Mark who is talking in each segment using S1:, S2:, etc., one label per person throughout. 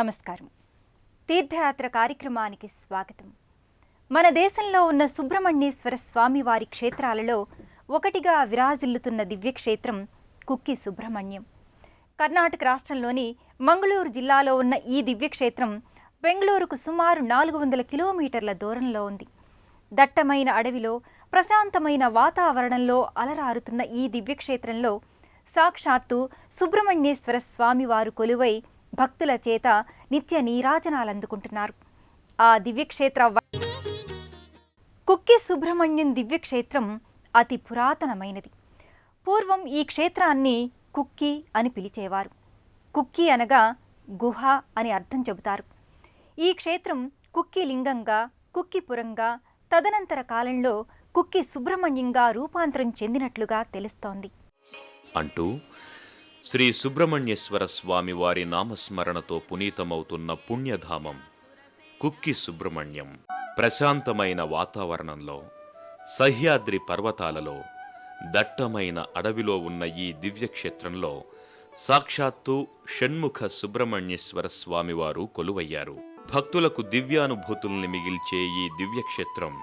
S1: నమస్కారం. తీర్థయాత్ర కార్యక్రమానికి స్వాగతం. మన దేశంలో ఉన్న సుబ్రహ్మణ్యేశ్వర స్వామి వారి క్షేత్రాలలో ఒకటిగా విరాజిల్లుతున్న దివ్యక్షేత్రం కుక్కి సుబ్రహ్మణ్యం. కర్ణాటక రాష్ట్రంలోని మంగళూరు జిల్లాలో ఉన్న ఈ దివ్యక్షేత్రం బెంగళూరుకు సుమారు 400 కిలోమీటర్ల దూరంలో ఉంది. దట్టమైన అడవిలో ప్రశాంతమైన వాతావరణంలో అలరారుతున్న ఈ దివ్యక్షేత్రంలో సాక్షాత్తు సుబ్రహ్మణ్యేశ్వర స్వామివారు కొలువై భక్తుల చేత నిత్య నీరాజనాలందుకుంటున్నారు. ఆ దివ్యక్షేత్ర కుక్కి సుబ్రహ్మణ్యం దివ్యక్షేత్రం అతి పురాతనమైనది. పూర్వం ఈ క్షేత్రాన్ని కుక్కి అని పిలిచేవారు. కుక్కి అనగా గుహ అని అర్థం చెబుతారు. ఈ క్షేత్రం కుక్కి లింగంగా, కుక్కిపురంగా, తదనంతర కాలంలో కుక్కి సుబ్రహ్మణ్యంగా రూపాంతరం చెందినట్లుగా తెలుస్తోంది
S2: అంటూ శ్రీ సుబ్రహ్మణ్యేశ్వర స్వామి వారి నామస్మరణతో పునీతమవుతున్న పుణ్యధామం కుక్కి సుబ్రహ్మణ్యం. ప్రశాంతమైన వాతావరణంలో, సహ్యాద్రి పర్వతాలలో, దట్టమైన అడవిలో ఉన్న ఈ దివ్యక్షేత్రంలో సాక్షాత్తు షణ్ముఖ సుబ్రహ్మణ్యేశ్వర స్వామివారు కొలువయ్యారు. భక్తులకు దివ్యానుభూతుల్ని మిగిల్చే ఈ దివ్యక్షేత్రం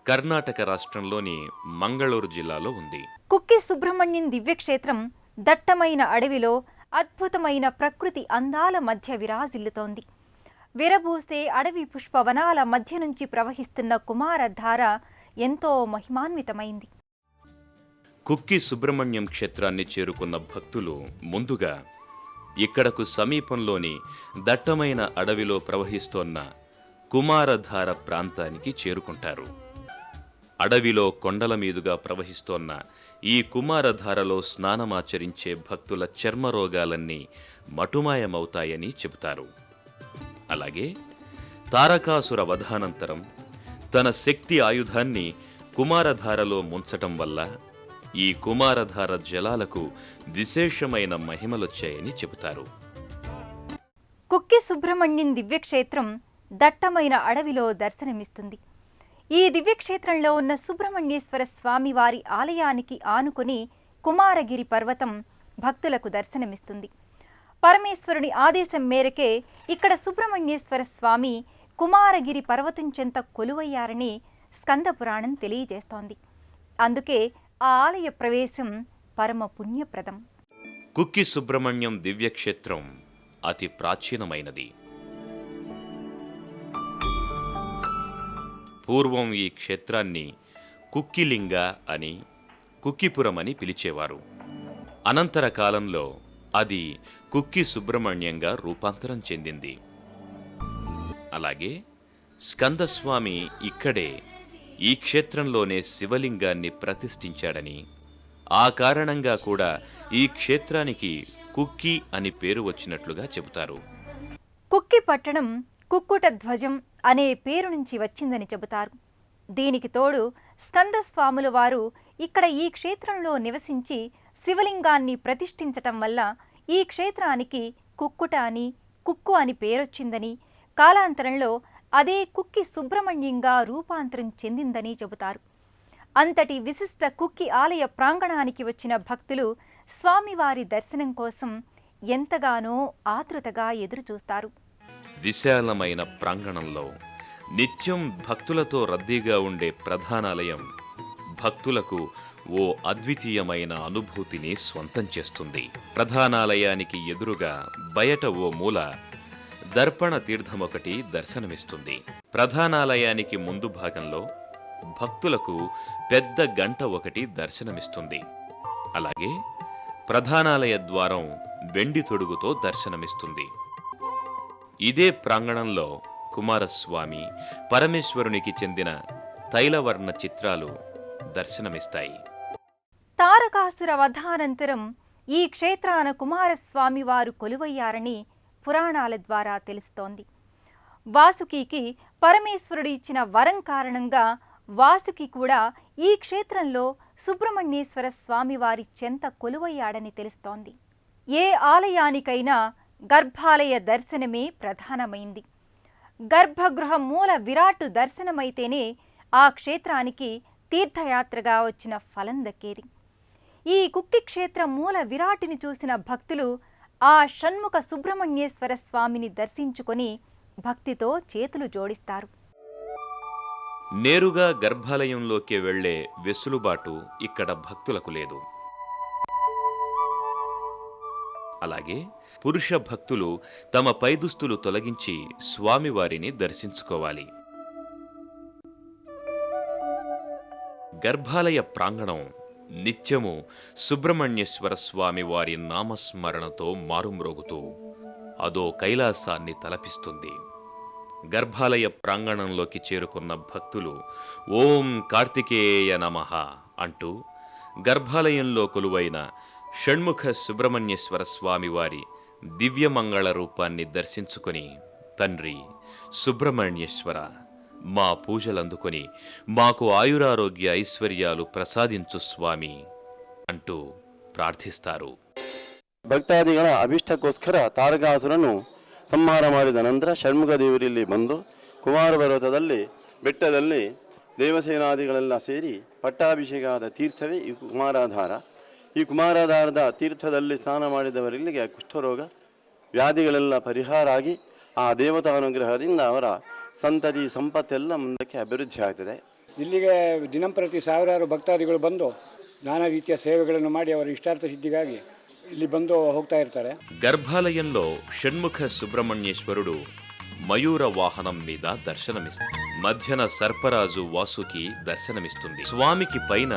S2: కర్ణాటక రాష్ట్రంలోని మంగళూరు జిల్లాలో ఉంది.
S1: కుక్కి సుబ్రహ్మణ్యం దివ్యక్షేత్రం దట్టమైన అడవిలో అద్భుతమైన ప్రకృతి అందాల మధ్య విరాజిల్లుతోంది. విరబూసే అడవి పుష్పవనాల మధ్య నుంచి ప్రవహిస్తున్న కుమారధార ఎంతో మహిమాన్వితమైంది.
S2: కుక్కి సుబ్రహ్మణ్యం క్షేత్రాన్ని చేరుకున్న భక్తులు ముందుగా ఇక్కడకు సమీపంలోని దట్టమైన అడవిలో ప్రవహిస్తోన్న కుమారధార ప్రాంతానికి చేరుకుంటారు. అడవిలో కొండల మీదుగా ప్రవహిస్తోన్న ఈ కుమారధారలో స్నానమాచరించే భక్తుల చర్మరోగాలన్నీ మటుమాయమవుతాయని చెబుతారు. అలాగే తారకాసుర వధానంతరం తన శక్తి ఆయుధాన్ని కుమారధారలో ముంచటం వల్ల ఈ కుమారధార జలాలకు విశేషమైన మహిమలొచ్చాయని చెబుతారు.
S1: కుక్కి సుబ్రహ్మణ్యం దివ్యక్షేత్రం దట్టమైన అడవిలో దర్శనమిస్తుంది. ఈ దివ్యక్షేత్రంలో ఉన్న సుబ్రహ్మణ్యేశ్వర స్వామి వారి ఆలయానికి ఆనుకుని కుమారగిరి పర్వతం భక్తులకు దర్శనమిస్తుంది. పరమేశ్వరుని ఆదేశం మేరకే ఇక్కడ సుబ్రహ్మణ్యేశ్వర స్వామి కుమారగిరి పర్వతం చెంత కొలువయ్యారని స్కంద పురాణం తెలియజేస్తోంది. అందుకే ఆ ఆలయ ప్రవేశం పరమ పుణ్యప్రదం.
S2: కుక్కి సుబ్రహ్మణ్యం దివ్యక్షేత్రం అతి ప్రాచీనమైనది. పూర్వం ఈ క్షేత్రాన్ని కుక్కిలింగ అని, కుక్కిపురం అని పిలిచేవారు. అనంతర కాలంలో అది కుక్కి సుబ్రహ్మణ్యంగా రూపాంతరం చెందింది. అలాగే స్కందస్వామి ఇక్కడే ఈ క్షేత్రంలోనే శివలింగాన్ని ప్రతిష్ఠించాడని, ఆ కారణంగా కూడా ఈ క్షేత్రానికి కుక్కి అని పేరు వచ్చినట్లుగా చెబుతారు.
S1: కుక్కి పట్టణం కుక్కుట ధ్వజం అనే పేరు నుంచి వచ్చిందని చెబుతారు. దీనికి తోడు స్కందస్వాముల వారు ఇక్కడ ఈ క్షేత్రంలో నివసించి శివలింగాన్ని ప్రతిష్ఠించటం వల్ల ఈ క్షేత్రానికి కుక్కుట అని, కుక్కు అని పేరొచ్చిందని, కాలాంతరంలో అదే కుక్కి సుబ్రహ్మణ్యంగా రూపాంతరం చెందిందని చెబుతారు. అంతటి విశిష్ట కుక్కి ఆలయ ప్రాంగణానికి వచ్చిన భక్తులు స్వామివారి దర్శనం కోసం ఎంతగానో ఆతృతగా ఎదురుచూస్తారు.
S2: విశాలమైన ప్రాంగణంలో నిత్యం భక్తులతో రద్దీగా ఉండే ప్రధానాలయం భక్తులకు ఓ అద్వితీయమైన అనుభూతిని స్వంతం చేస్తుంది. ప్రధానాలయానికి ఎదురుగా బయట ఓ మూల దర్పణ తీర్థమొకటి దర్శనమిస్తుంది. ప్రధానాలయానికి ముందు భాగంలో భక్తులకు పెద్ద గంట ఒకటి దర్శనమిస్తుంది. అలాగే ప్రధానాలయ ద్వారం వెండి తొడుగుతో దర్శనమిస్తుంది. ఇదే ప్రాంగణంలో కుమారస్వామి, పరమేశ్వరునికి చెందిన తైలవర్ణ చిత్రాలు దర్శనమిస్తాయి.
S1: తారకాసుర వధానంతరం ఈ క్షేత్రాన కుమారస్వామి వారు కొలువయ్యారని పురాణాల ద్వారా తెలుస్తోంది. వాసుకికి పరమేశ్వరుడు ఇచ్చిన వరం కారణంగా వాసుకి కూడా ఈ క్షేత్రంలో సుబ్రహ్మణ్యేశ్వర స్వామి వారి చెంత కొలువయ్యాడని తెలుస్తోంది. ఏ ఆలయానికైనా గర్భాలయ దర్శనమే ప్రధానమైంది. గర్భగృహ మూల విరాటు దర్శనమైతేనే ఆ క్షేత్రానికి తీర్థయాత్రగా వచ్చిన ఫలం దక్కేది. ఈ కుక్కి క్షేత్ర మూల విరాటిని చూసిన భక్తులు ఆ షణ్ముఖ సుబ్రహ్మణ్యేశ్వర స్వామిని దర్శించుకొని భక్తితో చేతులు జోడిస్తారు.
S2: నేరుగా గర్భాలయంలోకి వెళ్లే వెసులుబాటు ఇక్కడ భక్తులకు లేదు. అలాగే పురుష భక్తులు తమ పైదుస్తులు తొలగించి స్వామివారిని దర్శించుకోవాలి. గర్భాలయ ప్రాంగణం నిత్యము సుబ్రహ్మణ్యేశ్వర స్వామి వారి నామస్మరణతో మారుమ్రోగుతూ అదో కైలాసాన్ని తలపిస్తుంది. గర్భాలయ ప్రాంగణంలోకి చేరుకున్న భక్తులు ఓం కార్తికేయ నమః అంటూ గర్భాలయంలో కొలువైన షణ్ముఖ సుబ్రహ్మణ్యేశ్వర స్వామివారి దివ్యమంగళ రూపాన్ని దర్శించుకొని, తండ్రి సుబ్రహ్మణ్యేశ్వర, మా పూజలందుకొని మాకు ఆయురారోగ్య ఐశ్వర్యాలు ప్రసాదించు స్వామి అంటూ ప్రార్థిస్తారు.
S3: ಭಕ್ತಾದಿಗಳ ಅಭಿಷ್ಟಕ್ಕೋಸ್ಕರ ತಾರಕಾಸುರನು ಸಂಹಾರ ಮಾಡಿದ ನಂತರ ಷಣ್ಮುಖ ದೇವರಲ್ಲಿ ಬಂದು ಕುಮಾರ ಪರ್ವತದಲ್ಲಿ ಬೆಟ್ಟದಲ್ಲಿ ದೇವಸೇನಾದಿಗಳೆಲ್ಲ ಸೇರಿ ಪಟ್ಟಾಭಿಷೇಕ ಆದ ತೀರ್ಥವೇ ಈ ಕುಮಾರಾಧಾರ. ಈ ಕುಮಾರಾಧಾರದ ತೀರ್ಥದಲ್ಲಿ ಸ್ನಾನ ಮಾಡಿದವರಿಗೆ ಕುಷ್ಠರೋಗ ವ್ಯಾಧಿಗಳೆಲ್ಲ ಪರಿಹಾರ ಆಗಿ ಆ ದೇವತಾನುಗ್ರಹದಿಂದ ಅವರ ಸಂತತಿ ಸಂಪತ್ತೆಲ್ಲ ಮುಂದಕ್ಕೆ ಅಭಿವೃದ್ಧಿ ಆಗ್ತದೆ.
S4: ಇಲ್ಲಿಗೆ ದಿನಂಪ್ರತಿ ಸಾವಿರಾರು ಭಕ್ತಾದಿಗಳು ಬಂದು ನಾನಾ ರೀತಿಯ ಸೇವೆಗಳನ್ನು ಮಾಡಿ ಅವರ ಇಷ್ಟಾರ್ಥ ಸಿದ್ಧಿಗಾಗಿ ಇಲ್ಲಿ ಬಂದು ಹೋಗ್ತಾ ಇರ್ತಾರೆ.
S2: గర్భాలయంలో షణ్ముఖ సుబ్రహ్మణ్యేశ్వరుడు మయూర వాహనం మీద దర్శనమిస్తుంది. మధ్యన సర్పరాజు వాసుకి దర్శనమిస్తుంది. స్వామికి పైన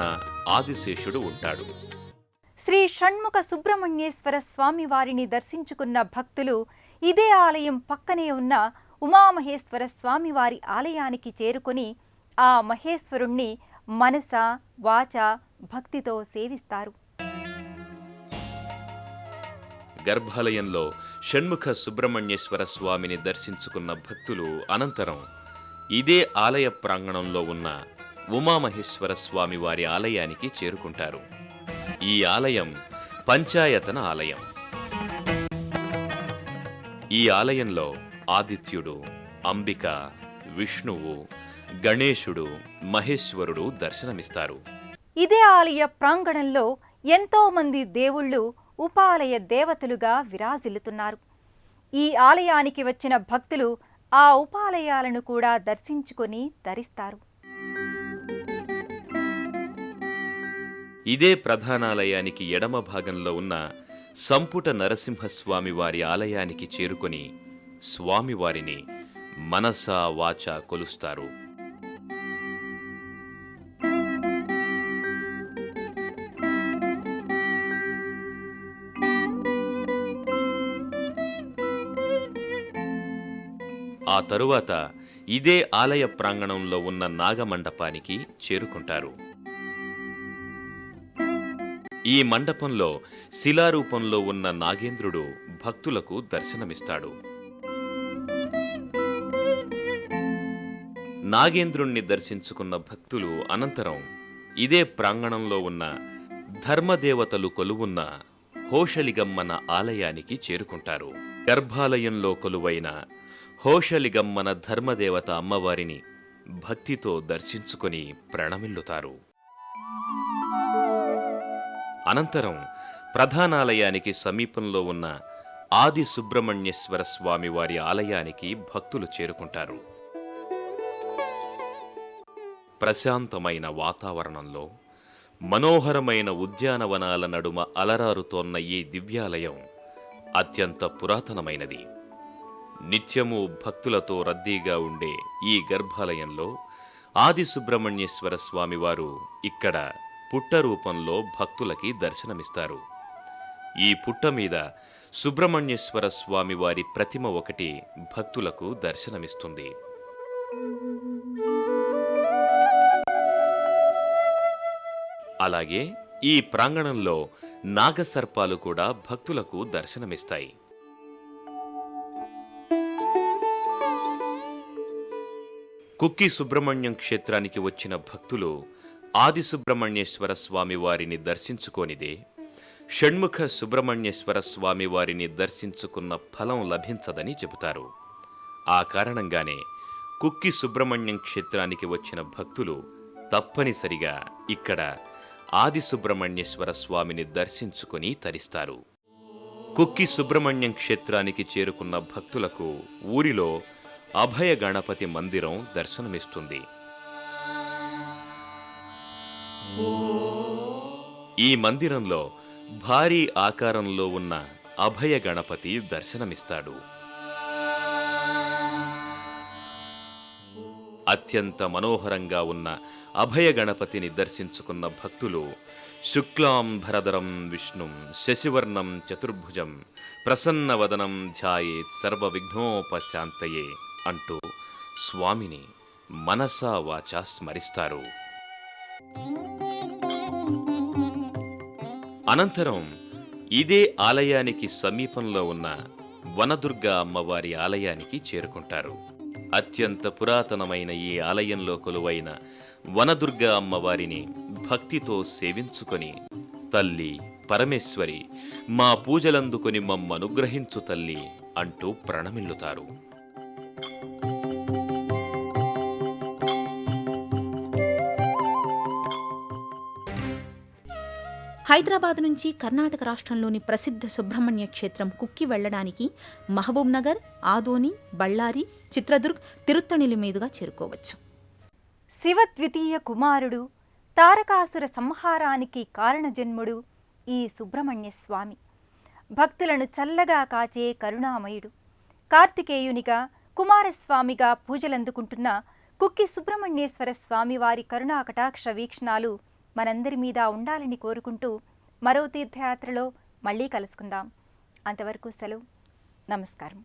S2: ఆదిశేషుడు ఉంటాడు.
S1: శ్రీ షణ్ముఖ సుబ్రహ్మణ్యేశ్వర స్వామి వారిని దర్శించుకున్న భక్తులు ఇదే ఆలయం పక్కనే ఉన్న ఉమామహేశ్వర స్వామి వారి ఆలయానికి చేరుకొని ఆ మహేశ్వరుణ్ణి మనస వాచ భక్తితో సేవిస్తారు.
S2: గర్భాలయంలో షణ్ముఖ సుబ్రహ్మణ్యేశ్వర స్వామిని దర్శించుకున్న భక్తులు అనంతరం ఇదే ఆలయ ప్రాంగణంలో ఉన్న ఉమామహేశ్వర స్వామి వారి ఆలయానికి చేరుకుంటారు. ఈ ఆలయం పంచాయతన ఆలయం. ఈ ఆలయంలో ఆదిత్యుడు, అంబిక, విష్ణువు, గణేశుడు, మహేశ్వరుడు దర్శనమిస్తారు.
S1: ఇదే ఆలయ ప్రాంగణంలో ఎంతో మంది దేవుళ్ళు ఉపాలయ దేవతలుగా విరాజిల్లుతున్నారు. ఈ ఆలయానికి వచ్చిన భక్తులు ఆ ఉపాలయాలను కూడా దర్శించుకొని తరిస్తారు.
S2: ఇదే ప్రధానాలయానికి ఎడమ భాగంలో ఉన్న సంపుట నరసింహస్వామి వారి ఆలయానికి చేరుకొని స్వామివారిని మనసా వాచా కొలుస్తారు. ఆ తరువాత ఇదే ఆలయ ప్రాంగణంలో ఉన్న నాగమండపానికి చేరుకుంటారు. ఈ మండపంలో శిలారూపంలో ఉన్న నాగేంద్రుడు భక్తులకు దర్శనమిస్తాడు. నాగేంద్రుణ్ణి దర్శించుకున్న భక్తులు అనంతరం ఇదే ప్రాంగణంలో ఉన్న ధర్మదేవతలు కొలువున్న హోషలిగమ్మన ఆలయానికి చేరుకుంటారు. గర్భాలయంలో కొలువైన హోషలిగమ్మన ధర్మదేవత అమ్మవారిని భక్తితో దర్శించుకొని ప్రణమిల్లుతారు. అనంతరం ప్రధానాలయానికి సమీపంలో ఉన్న ఆది సుబ్రహ్మణ్యేశ్వర స్వామి వారి ఆలయానికి భక్తులు చేరుకుంటారు. ప్రశాంతమైన వాతావరణంలో మనోహరమైన ఉద్యానవనాల నడుమ అలరారుతోన్న ఈ దివ్యాలయం అత్యంత పురాతనమైనది. నిత్యము భక్తులతో రద్దీగా ఉండే ఈ గర్భాలయంలో ఆది సుబ్రహ్మణ్యేశ్వర స్వామివారు ఇక్కడ పుట్ట రూపంలో భక్తులకి దర్శనమిస్తారు. ఈ పుట్ట మీద సుబ్రహ్మణ్యేశ్వర స్వామివారి ప్రతిమ ఒకటి భక్తులకు దర్శనమిస్తుంది. అలాగే ఈ ప్రాంగణంలో నాగసర్పాలు కూడా భక్తులకు దర్శనమిస్తాయి. కుక్కి సుబ్రహ్మణ్యం క్షేత్రానికి వచ్చిన భక్తులు ఆది సుబ్రహ్మణ్యేశ్వర స్వామి వారిని దర్శించుకోనిదే షణ్ముఖ సుబ్రహ్మణ్యేశ్వర స్వామి వారిని దర్శించుకున్న ఫలం లభించదని చెబుతారు. ఆ కారణంగానే కుక్కి సుబ్రహ్మణ్యం క్షేత్రానికి వచ్చిన భక్తులు తప్పనిసరిగా ఇక్కడ ఆది సుబ్రహ్మణ్యేశ్వర స్వామిని దర్శించుకొని తరిస్తారు. కుక్కి సుబ్రహ్మణ్యం క్షేత్రానికి చేరుకున్న భక్తులకు ఊరిలో అభయ గణపతి మందిరం దర్శనమిస్తుంది. ఈ మందిరంలో భారీ ఆకారంలో ఉన్న అభయ గణపతి దర్శనమిస్తాడు. అత్యంత మనోహరంగా ఉన్న అభయ గణపతిని దర్శించుకున్న భక్తులు శుక్లాంబరధరం విష్ణుం శశివర్ణం చతుర్భుజం ప్రసన్నవదనం ధ్యాయేత్ సర్వ విఘ్నోపశాంతయే అంటూ స్వామిని మనసా వాచా స్మరిస్తారు. అనంతరం ఇదే ఆలయానికి సమీపంలో ఉన్న వనదుర్గ అమ్మవారి ఆలయానికి చేరుకుంటారు. అత్యంత పురాతనమైన ఈ ఆలయంలో కొలువైన వనదుర్గ అమ్మవారిని భక్తితో సేవించుకొని, తల్లి పరమేశ్వరి, మా పూజలందుకొని మమ్మనుగ్రహించు తల్లి అంటూ ప్రణమిల్లుతారు.
S5: హైదరాబాద్ నుంచి కర్ణాటక రాష్ట్రంలోని ప్రసిద్ధ సుబ్రహ్మణ్య క్షేత్రం కుక్కి వెళ్లడానికి మహబూబ్ నగర్, ఆదోని, బళ్ళారి, చిత్రదుర్గ్, తిరుత్తణిలి మీదుగా చేరుకోవచ్చు.
S1: శివద్వితీయ కుమారుడు, తారకాసుర సంహారానికి కారణజన్ముడు ఈ సుబ్రహ్మణ్య స్వామి. భక్తులను చల్లగా కాచే కరుణామయుడు. కార్తికేయునిగా, కుమారస్వామిగా పూజలందుకుంటున్న కుక్కి సుబ్రహ్మణ్యేశ్వర స్వామివారి కరుణా కటాక్ష వీక్షణాలు మనందరి మీద ఉండాలని కోరుకుంటూ మరో తీర్థయాత్రలో మళ్ళీ కలుసుకుందాం. అంతవరకు సెలవు. నమస్కారం.